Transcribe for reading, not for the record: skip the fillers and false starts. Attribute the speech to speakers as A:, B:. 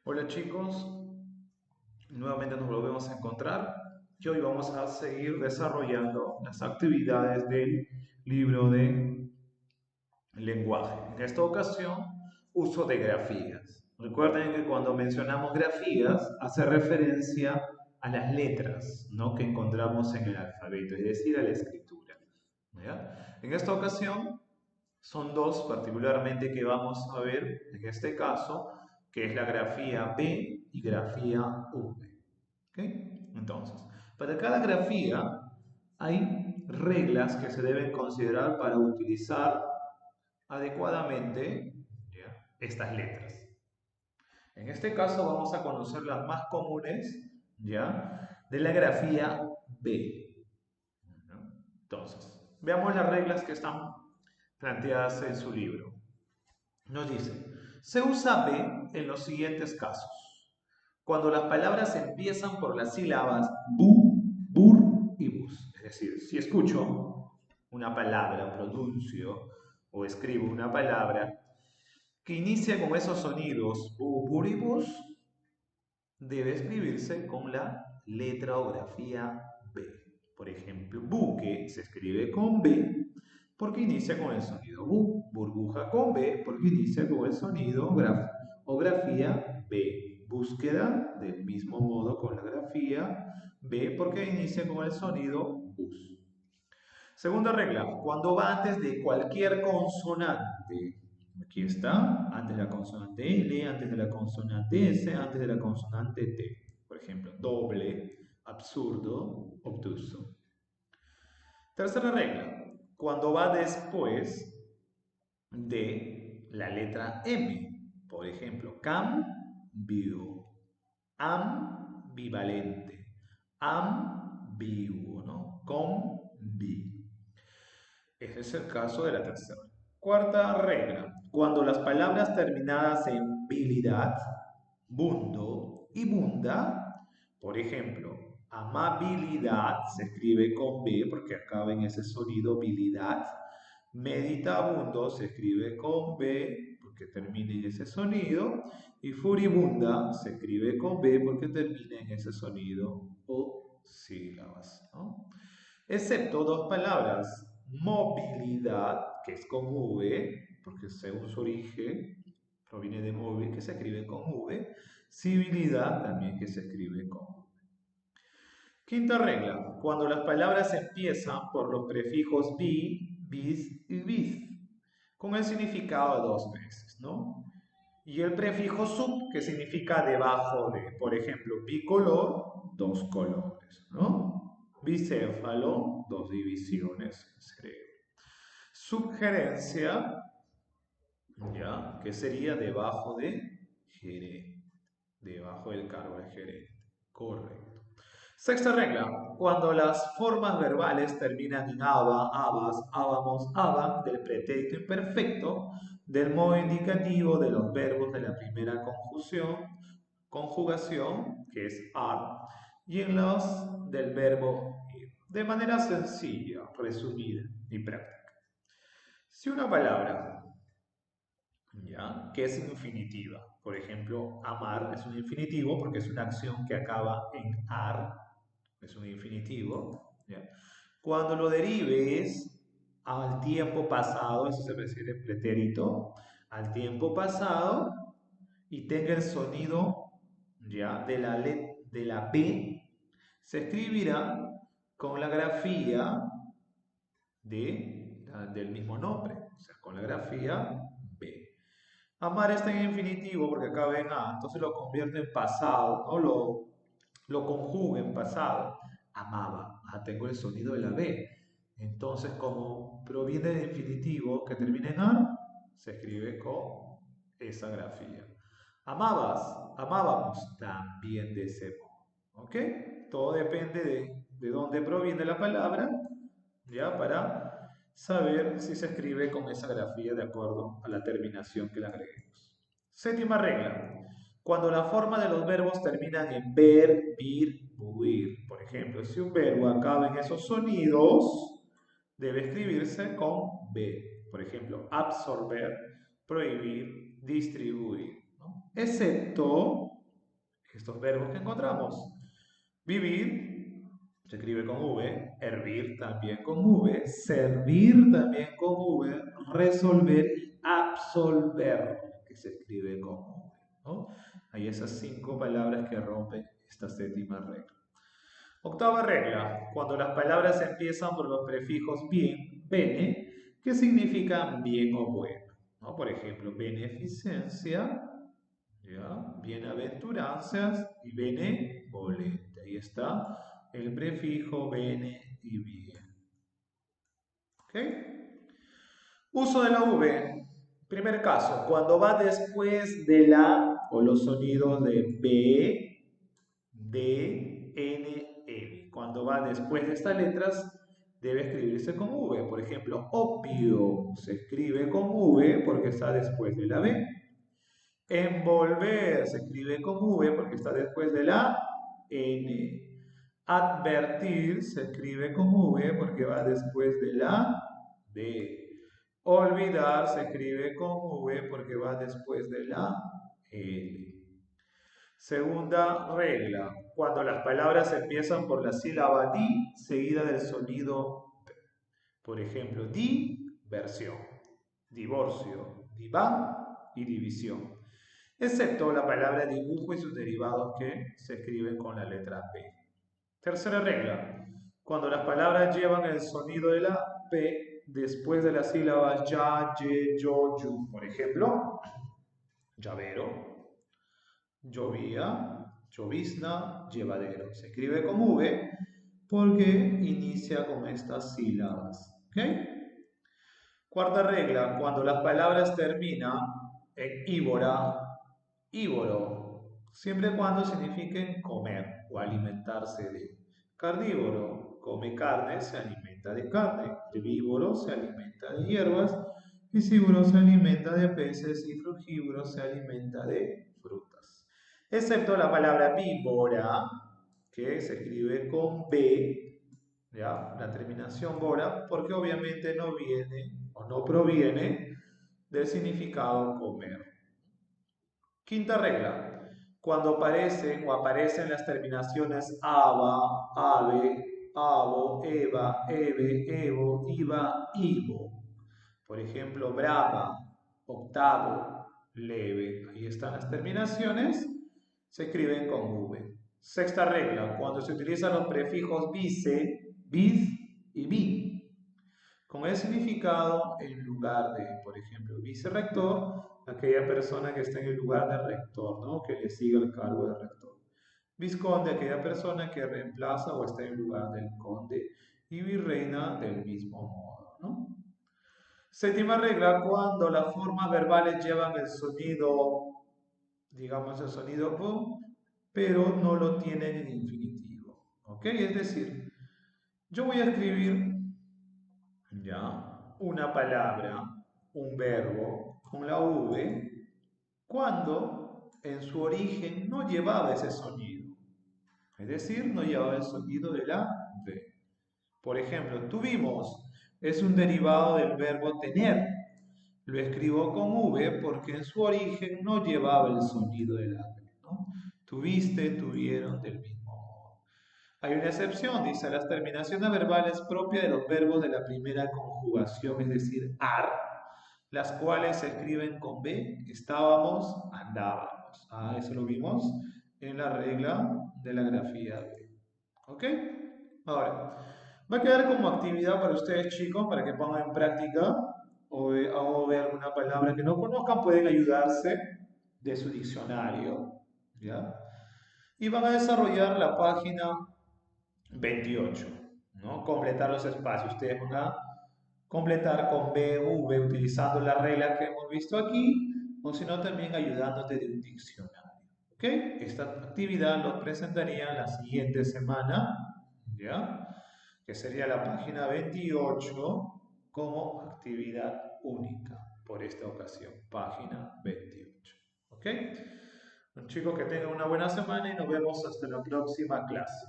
A: Hola chicos, nuevamente nos volvemos a encontrar y hoy vamos a seguir desarrollando las actividades del libro de lenguaje. En esta ocasión, uso de grafías. Recuerden que cuando mencionamos grafías hace referencia a las letras, ¿no?, que encontramos en el alfabeto, es decir, a la escritura. ¿Ya? En esta ocasión son dos particularmente que vamos a ver en este caso, que es la grafía B y grafía V. ¿Ok? Entonces, para cada grafía hay reglas que se deben considerar para utilizar adecuadamente, ¿ya?, estas letras. En este caso vamos a conocer las más comunes, ¿ya?, de la grafía B. ¿No? Entonces, veamos las reglas que están planteadas en su libro. Nos dice, se usa B en los siguientes casos. Cuando las palabras empiezan por las sílabas bu, bur y bus. Es decir, si escucho una palabra, pronuncio o escribo una palabra que inicia con esos sonidos bu, bur y bus, debe escribirse con la letra o grafía B. Por ejemplo, buque se escribe con B porque inicia con el sonido bu. Burbuja con B porque inicia con el sonido o grafía B. Búsqueda del mismo modo con la grafía B porque inicia con el sonido bus. Segunda regla, cuando va antes de cualquier consonante. Aquí está, antes de la consonante L, antes de la consonante S, antes de la consonante T. Por ejemplo, doble, absurdo, obtuso. Tercera regla, cuando va después de la letra M. Por ejemplo, cambio, ambivalente, ambiguo, ¿no? Convi. Ese es el caso de la tercera. Cuarta regla. Cuando las palabras terminadas en bilidad, bundo y bunda, por ejemplo, amabilidad se escribe con B porque acaba en ese sonido bilidad. Meditabundo se escribe con B porque termina en ese sonido. Y furibunda se escribe con B porque termina en ese sonido o sílabas, ¿no? Excepto dos palabras, movilidad, que es con V, porque según su origen proviene de móvil, que se escribe con V, civilidad también que se escribe con V. Quinta regla, cuando las palabras empiezan por los prefijos bi, bis y bis, con el significado de dos veces, ¿no? Y el prefijo sub, que significa debajo de, por ejemplo, bicolor, dos colores, ¿no? Bicéfalo, dos divisiones cerebro. Subgerencia, ¿ya?, que sería debajo de gerente, debajo del cargo de gerente. Correcto. Sexta regla, cuando las formas verbales terminan en aba, abas, ábamos, aban, del pretérito imperfecto, del modo indicativo de los verbos de la primera conjugación, que es ar, y en los del verbo ir, de manera sencilla, resumida y práctica. Si una palabra, ¿ya?, que es infinitiva, por ejemplo, amar es un infinitivo porque es una acción que acaba en ar, es un infinitivo, ¿ya? Cuando lo derives al tiempo pasado, eso se refiere pretérito, al tiempo pasado, y tenga el sonido, ¿ya?, de la B, se escribirá con la grafía del mismo nombre, o sea, con la grafía B. Amar está en infinitivo porque acaba en A, entonces lo convierte en pasado, ¿no? Lo conjuga en pasado. Amaba. Ah, tengo el sonido de la B. Entonces, como proviene de infinitivo que termina en A, se escribe con esa grafía. Amabas, amábamos, también de ese modo. ¿Ok? Todo depende de dónde proviene la palabra, ¿ya? Para saber si se escribe con esa grafía de acuerdo a la terminación que le agreguemos. Séptima regla. Cuando la forma de los verbos terminan en ver, vir, buir. Por ejemplo, si un verbo acaba en esos sonidos, debe escribirse con B. Por ejemplo, absorber, prohibir, distribuir, ¿no? Excepto estos verbos que encontramos. Vivir se escribe con V, hervir también con V, servir también con V, resolver y absolver, que se escribe con V, ¿no? Hay esas 5 palabras que rompen esta séptima regla. Octava regla, cuando las palabras empiezan por los prefijos bien, bene, que significan bien o bueno, ¿no? Por ejemplo, beneficencia, ¿ya? Bienaventuranzas y benevolente. Ahí está el prefijo bene y bien. ¿Ok? Uso de la V. Primer caso, cuando va después de la o los sonidos de B, D, N, N. Cuando va después de estas letras, debe escribirse con V. Por ejemplo, opio se escribe con V porque está después de la B. Envolver se escribe con V porque está después de la N. Advertir se escribe con V porque va después de la D. Olvidar se escribe con V porque va después de la L. Segunda regla, cuando las palabras empiezan por la sílaba di seguida del sonido P. Por ejemplo, diversión, divorcio, diván y división. Excepto la palabra dibujo y sus derivados que se escriben con la letra P. Tercera regla, cuando las palabras llevan el sonido de la P después de las sílabas ya, ye, yo, yu. Por ejemplo, llavero, llovía, llovizna, llevadero. Se escribe con V porque inicia con estas sílabas. ¿Ok? Cuarta regla, cuando las palabras terminan en íbora, ívoro, siempre y cuando signifiquen comer o alimentarse de. Carnívoro, come carne, se alimenta de carne. Herbívoro, se alimenta de hierbas. Piscívoro, se alimenta de peces. Y frugívoro, se alimenta de frutas. Excepto la palabra víbora, que se escribe con B, ¿ya? La terminación bora, porque obviamente no viene o no proviene del significado comer. Quinta regla, cuando aparecen las terminaciones aba, ave, abo, eva, eve, evo, iva, ivo. Por ejemplo, brava, octavo, leve. Ahí están las terminaciones, se escriben con V. Sexta regla, cuando se utilizan los prefijos vice, vid y bi, con el significado en lugar de, por ejemplo, vicerrector, aquella persona que está en el lugar del rector, ¿no? Que le sigue el cargo de rector. Vizconde, aquella persona que reemplaza o está en el lugar del conde. Y virreina del mismo modo, ¿no? Séptima regla, cuando las formas verbales llevan el sonido, digamos el sonido po, pero no lo tienen en infinitivo. ¿Ok? Es decir, yo voy a escribir ya una palabra, un verbo con la V cuando en su origen no llevaba ese sonido. Es decir, no llevaba el sonido de la V. Por ejemplo, tuvimos es un derivado del verbo tener. Lo escribo con V porque en su origen no llevaba el sonido de la V, ¿no? Tuviste, tuvieron, del mismo modo. Hay una excepción, dice, las terminaciones verbales propias de los verbos de la primera conjugación, es decir, ar, las cuales se escriben con B, estábamos, andábamos. Ah, eso lo vimos en la regla de la grafía B. ¿Ok? Ahora, va a quedar como actividad para ustedes, chicos, para que pongan en práctica o ver alguna palabra que no conozcan, pueden ayudarse de su diccionario, ¿ya? Y van a desarrollar la página 28, ¿no? Completar los espacios. Ustedes van a completar con BV utilizando las reglas que hemos visto aquí, o si no, también ayudándote de un diccionario. ¿Ok? Esta actividad lo presentaría la siguiente semana, ¿ya? Que sería la página 28 como actividad única por esta ocasión, página 28. ¿Ok? Chicos, que tengan una buena semana y nos vemos hasta la próxima clase.